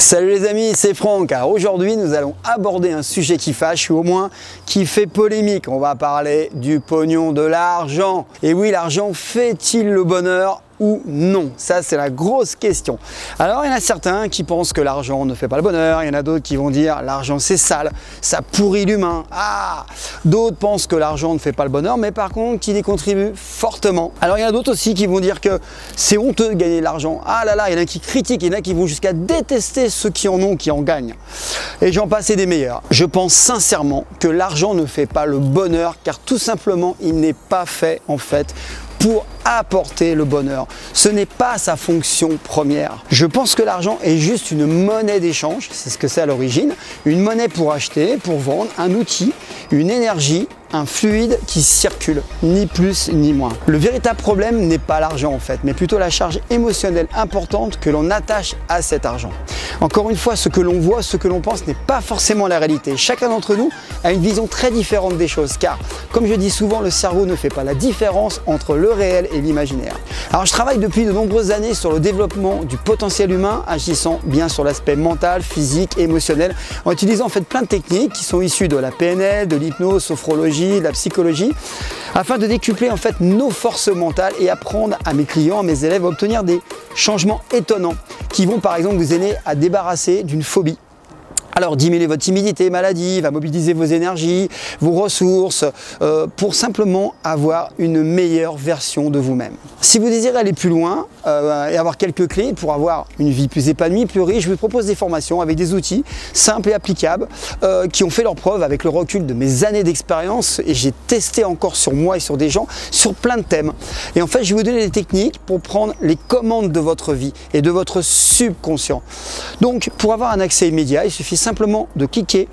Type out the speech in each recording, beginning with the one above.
Salut les amis, c'est Franck. Alors aujourd'hui, nous allons aborder un sujet qui fâche ou au moins qui fait polémique. On va parler du pognon, de l'argent. Et oui, l'argent fait-il le bonheur ou non? Ça, c'est la grosse question. Alors, il y en a certains qui pensent que l'argent ne fait pas le bonheur. Il y en a d'autres qui vont dire l'argent c'est sale, ça pourrit l'humain. Ah, d'autres pensent que l'argent ne fait pas le bonheur, mais par contre, qu'il y contribue fortement. Alors, il y en a d'autres aussi qui vont dire que c'est honteux de gagner de l'argent. Ah là là, il y en a qui critiquent, il y en a qui vont jusqu'à détester ceux qui en ont, qui en gagnent. Et j'en passe et des meilleurs. Je pense sincèrement que l'argent ne fait pas le bonheur, car tout simplement, il n'est pas fait en fait pour apporter le bonheur. Ce n'est pas sa fonction première. Je pense que l'argent est juste une monnaie d'échange, c'est ce que c'est à l'origine, une monnaie pour acheter, pour vendre, un outil, une énergie, un fluide qui circule, ni plus ni moins. Le véritable problème n'est pas l'argent en fait, mais plutôt la charge émotionnelle importante que l'on attache à cet argent. Encore une fois, ce que l'on voit, ce que l'on pense n'est pas forcément la réalité. Chacun d'entre nous a une vision très différente des choses, car comme je dis souvent, le cerveau ne fait pas la différence entre le réel et l'imaginaire. Alors je travaille depuis de nombreuses années sur le développement du potentiel humain, agissant bien sur l'aspect mental, physique, émotionnel, en utilisant en fait plein de techniques qui sont issues de la PNL, de l'hypnose, sophrologie, de la psychologie, afin de décupler en fait nos forces mentales et apprendre à mes clients, à mes élèves à obtenir des changements étonnants qui vont par exemple vous aider à débarrasser d'une phobie. Alors diminuer votre timidité, maladie, va mobiliser vos énergies, vos ressources pour simplement avoir une meilleure version de vous-même. Si vous désirez aller plus loin et avoir quelques clés pour avoir une vie plus épanouie, plus riche, je vous propose des formations avec des outils simples et applicables qui ont fait leur preuve avec le recul de mes années d'expérience, et j'ai testé encore sur moi et sur des gens sur plein de thèmes. Et en fait, je vais vous donner des techniques pour prendre les commandes de votre vie et de votre subconscient. Donc pour avoir un accès immédiat, il suffit simplement de cliquer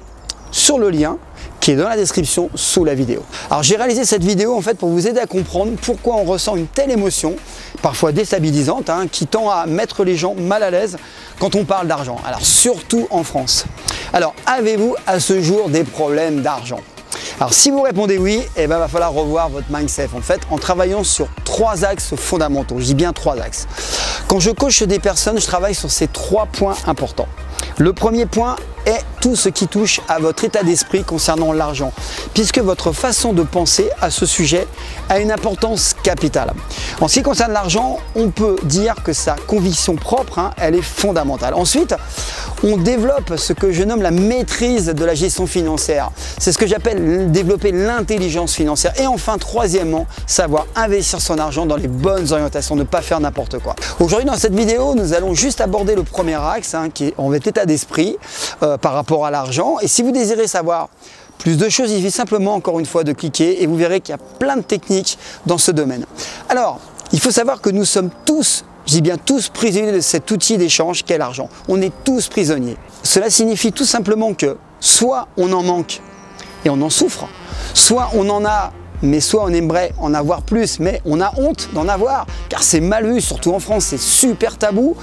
sur le lien qui est dans la description sous la vidéo. Alors j'ai réalisé cette vidéo en fait pour vous aider à comprendre pourquoi on ressent une telle émotion, parfois déstabilisante, qui tend à mettre les gens mal à l'aise quand on parle d'argent. Alors surtout en France. Alors avez-vous à ce jour des problèmes d'argent? Alors si vous répondez oui, il va falloir revoir votre mindset en fait en travaillant sur 3 axes fondamentaux. Je dis bien 3 axes. Quand je coach des personnes, je travaille sur ces 3 points importants. Le premier point est tout ce qui touche à votre état d'esprit concernant l'argent, puisque votre façon de penser à ce sujet a une importance capitale. En ce qui concerne l'argent, on peut dire que sa conviction propre, elle est fondamentale. Ensuite, on développe ce que je nomme la maîtrise de la gestion financière. C'est ce que j'appelle développer l'intelligence financière. Et enfin, troisièmement, savoir investir son argent dans les bonnes orientations, ne pas faire n'importe quoi. Aujourd'hui, dans cette vidéo, nous allons juste aborder le premier axe, qui est en fait état d'esprit par rapport à l'argent. Et si vous désirez savoir plus de choses, il suffit simplement encore une fois de cliquer et vous verrez qu'il y a plein de techniques dans ce domaine. Alors, il faut savoir que nous sommes tous, je dis bien tous, prisonniers de cet outil d'échange qu'est l'argent. On est tous prisonniers. Cela signifie tout simplement que soit on en manque et on en souffre, soit on en a, mais soit on aimerait en avoir plus, mais on a honte d'en avoir, car c'est mal vu, surtout en France, c'est super tabou,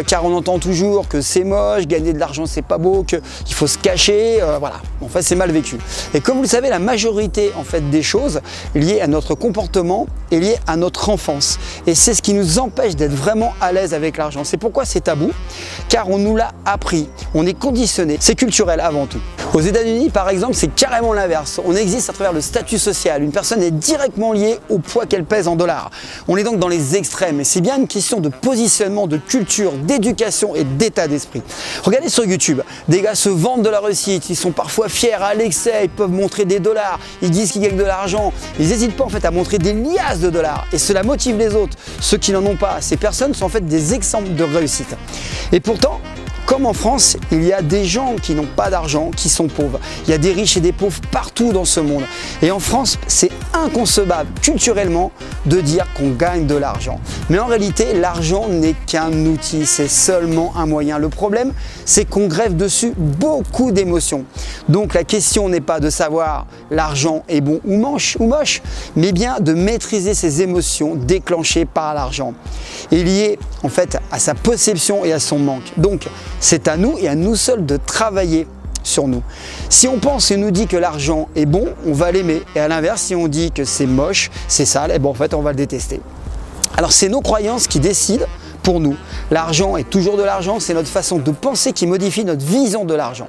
car on entend toujours que c'est moche, gagner de l'argent c'est pas beau, qu'il faut se cacher, voilà, en fait c'est mal vécu. Et comme vous le savez, la majorité en fait des choses liées à notre comportement est liée à notre enfance, et c'est ce qui nous empêche d'être vraiment à l'aise avec l'argent. C'est pourquoi c'est tabou, car on nous l'a appris, on est conditionné, c'est culturel avant tout. Aux États-Unis par exemple, c'est carrément l'inverse, on existe à travers le statut social. Une personne est directement liée au poids qu'elle pèse en dollars. On est donc dans les extrêmes et c'est bien une question de positionnement, de culture, d'éducation et d'état d'esprit. Regardez sur YouTube, des gars se vendent de la réussite, ils sont parfois fiers à l'excès, ils peuvent montrer des dollars, ils disent qu'ils gagnent de l'argent, ils n'hésitent pas en fait à montrer des liasses de dollars et cela motive les autres, ceux qui n'en ont pas. Ces personnes sont en fait des exemples de réussite. Et pourtant, comme en France, il y a des gens qui n'ont pas d'argent, qui sont pauvres. Il y a des riches et des pauvres partout dans ce monde. Et en France, c'est inconcevable culturellement de dire qu'on gagne de l'argent. Mais en réalité, l'argent n'est qu'un outil, c'est seulement un moyen. Le problème, c'est qu'on greffe dessus beaucoup d'émotions. Donc la question n'est pas de savoir l'argent est bon ou moche, mais bien de maîtriser ses émotions déclenchées par l'argent et liées en fait à sa perception et à son manque. Donc c'est à nous et à nous seuls de travailler sur nous. Si on pense et nous dit que l'argent est bon, on va l'aimer. Et à l'inverse, si on dit que c'est moche, c'est sale, et en fait on va le détester. Alors c'est nos croyances qui décident pour nous. L'argent est toujours de l'argent, c'est notre façon de penser qui modifie notre vision de l'argent.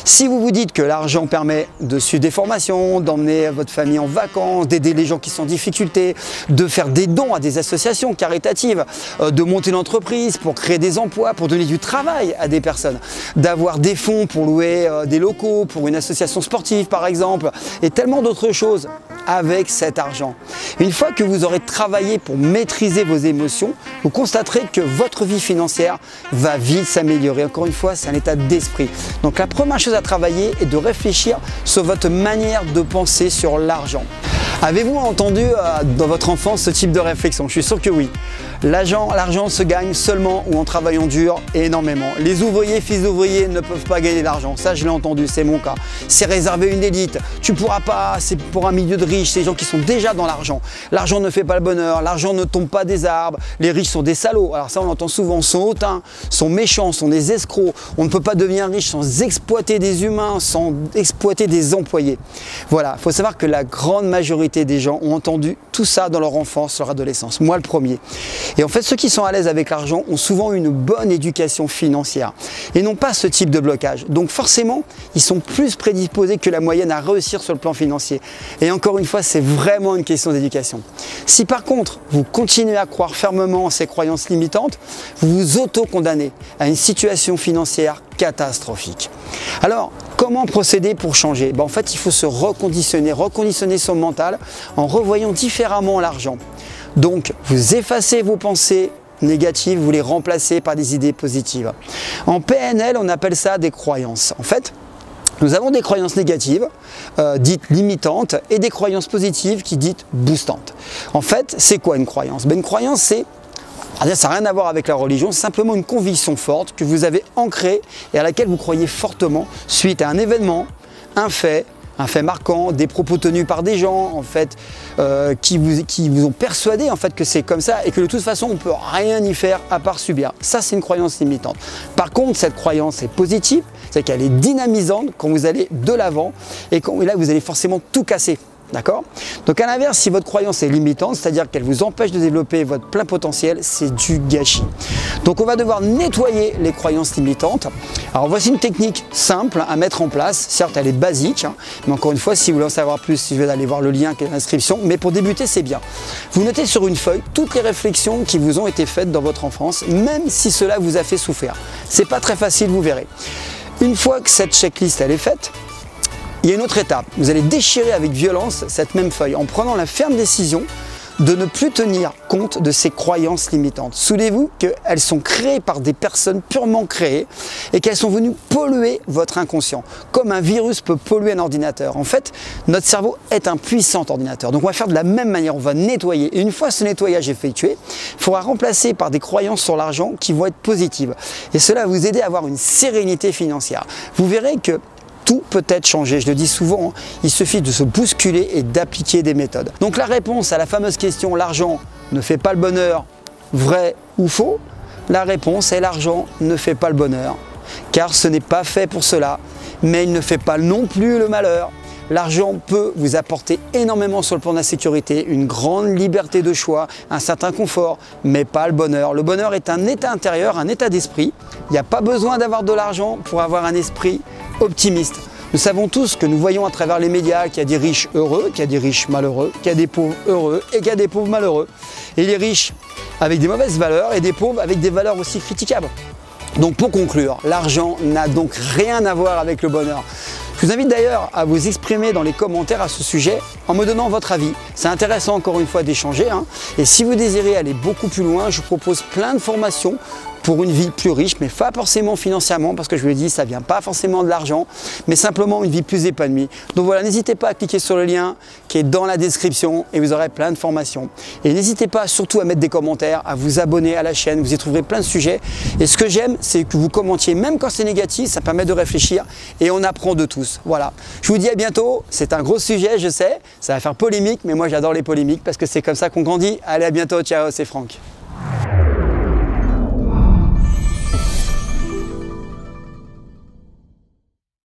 Si vous vous dites que l'argent permet de suivre des formations, d'emmener votre famille en vacances, d'aider les gens qui sont en difficulté, de faire des dons à des associations caritatives, de monter une entreprise pour créer des emplois, pour donner du travail à des personnes, d'avoir des fonds pour louer des locaux, pour une association sportive par exemple, et tellement d'autres choses avec cet argent. Une fois que vous aurez travaillé pour maîtriser vos émotions, vous constaterez que votre vie financière va vite s'améliorer. Encore une fois, c'est un état d'esprit. Donc la première chose à travailler est de réfléchir sur votre manière de penser sur l'argent. Avez-vous entendu dans votre enfance ce type de réflexion? Je suis sûr que oui. L'argent se gagne seulement ou en travaillant dur et énormément. Les ouvriers, fils d'ouvriers ne peuvent pas gagner d'argent. Ça, je l'ai entendu, c'est mon cas. C'est réservé à une élite. Tu pourras pas, c'est pour un milieu de riches, c'est les gens qui sont déjà dans l'argent. L'argent ne fait pas le bonheur, l'argent ne tombe pas des arbres. Les riches sont des salauds. Alors ça, on l'entend souvent, sont hautains, sont méchants, sont des escrocs. On ne peut pas devenir riche sans exploiter des humains, sans exploiter des employés. Voilà, il faut savoir que la grande majorité des gens ont entendu tout ça dans leur enfance, leur adolescence. Moi, le premier. Et en fait, ceux qui sont à l'aise avec l'argent ont souvent une bonne éducation financière et n'ont pas ce type de blocage. Donc forcément, ils sont plus prédisposés que la moyenne à réussir sur le plan financier. Et encore une fois, c'est vraiment une question d'éducation. Si par contre, vous continuez à croire fermement en ces croyances limitantes, vous vous auto-condamnez à une situation financière catastrophique. Alors, comment procéder pour changer? En fait, il faut se reconditionner son mental en revoyant différemment l'argent. Donc, vous effacez vos pensées négatives, vous les remplacez par des idées positives. En PNL, on appelle ça des croyances. En fait, nous avons des croyances négatives, dites limitantes, et des croyances positives qui dites boostantes. En fait, c'est quoi une croyance? Une croyance, ça n'a rien à voir avec la religion, c'est simplement une conviction forte que vous avez ancrée et à laquelle vous croyez fortement suite à un événement, un fait marquant, des propos tenus par des gens en fait, qui vous ont persuadé en fait, que c'est comme ça et que de toute façon on ne peut rien y faire à part subir. Ça, c'est une croyance limitante. Par contre, cette croyance est positive, c'est qu'elle est dynamisante quand vous allez de l'avant et là vous allez forcément tout casser. D'accord? Donc à l'inverse, si votre croyance est limitante, c'est-à-dire qu'elle vous empêche de développer votre plein potentiel, c'est du gâchis. Donc on va devoir nettoyer les croyances limitantes. Alors voici une technique simple à mettre en place. Certes, elle est basique, mais encore une fois, si vous voulez en savoir plus, je vais aller voir le lien qui est dans la description. Mais pour débuter, c'est bien. Vous notez sur une feuille toutes les réflexions qui vous ont été faites dans votre enfance, même si cela vous a fait souffrir. C'est pas très facile, vous verrez. Une fois que cette checklist elle est faite, il y a une autre étape. Vous allez déchirer avec violence cette même feuille en prenant la ferme décision de ne plus tenir compte de ces croyances limitantes. Souvenez-vous qu'elles sont créées par des personnes purement créées et qu'elles sont venues polluer votre inconscient, comme un virus peut polluer un ordinateur. En fait, notre cerveau est un puissant ordinateur. Donc on va faire de la même manière, on va nettoyer. Et une fois ce nettoyage effectué, il faudra remplacer par des croyances sur l'argent qui vont être positives. Et cela va vous aider à avoir une sérénité financière. Vous verrez que tout peut être changé, je le dis souvent, il suffit de se bousculer et d'appliquer des méthodes. Donc la réponse à la fameuse question « l'argent ne fait pas le bonheur, vrai ou faux ?» La réponse est « l'argent ne fait pas le bonheur, car ce n'est pas fait pour cela, mais il ne fait pas non plus le malheur. » L'argent peut vous apporter énormément sur le plan de la sécurité, une grande liberté de choix, un certain confort, mais pas le bonheur. Le bonheur est un état intérieur, un état d'esprit. Il n'y a pas besoin d'avoir de l'argent pour avoir un esprit optimiste. Nous savons tous que nous voyons à travers les médias qu'il y a des riches heureux, qu'il y a des riches malheureux, qu'il y a des pauvres heureux et qu'il y a des pauvres malheureux. Et les riches avec des mauvaises valeurs et des pauvres avec des valeurs aussi critiquables. Donc pour conclure, l'argent n'a donc rien à voir avec le bonheur. Je vous invite d'ailleurs à vous exprimer dans les commentaires à ce sujet en me donnant votre avis. C'est intéressant encore une fois d'échanger. Et si vous désirez aller beaucoup plus loin, je propose plein de formations pour une vie plus riche, mais pas forcément financièrement, parce que je vous l'ai dit, ça ne vient pas forcément de l'argent, mais simplement une vie plus épanouie. Donc voilà, n'hésitez pas à cliquer sur le lien qui est dans la description et vous aurez plein de formations. Et n'hésitez pas surtout à mettre des commentaires, à vous abonner à la chaîne, vous y trouverez plein de sujets. Et ce que j'aime, c'est que vous commentiez, même quand c'est négatif, ça permet de réfléchir et on apprend de tous. Voilà, je vous dis à bientôt, c'est un gros sujet, je sais, ça va faire polémique, mais moi j'adore les polémiques parce que c'est comme ça qu'on grandit. Allez, à bientôt, ciao, c'est Franck.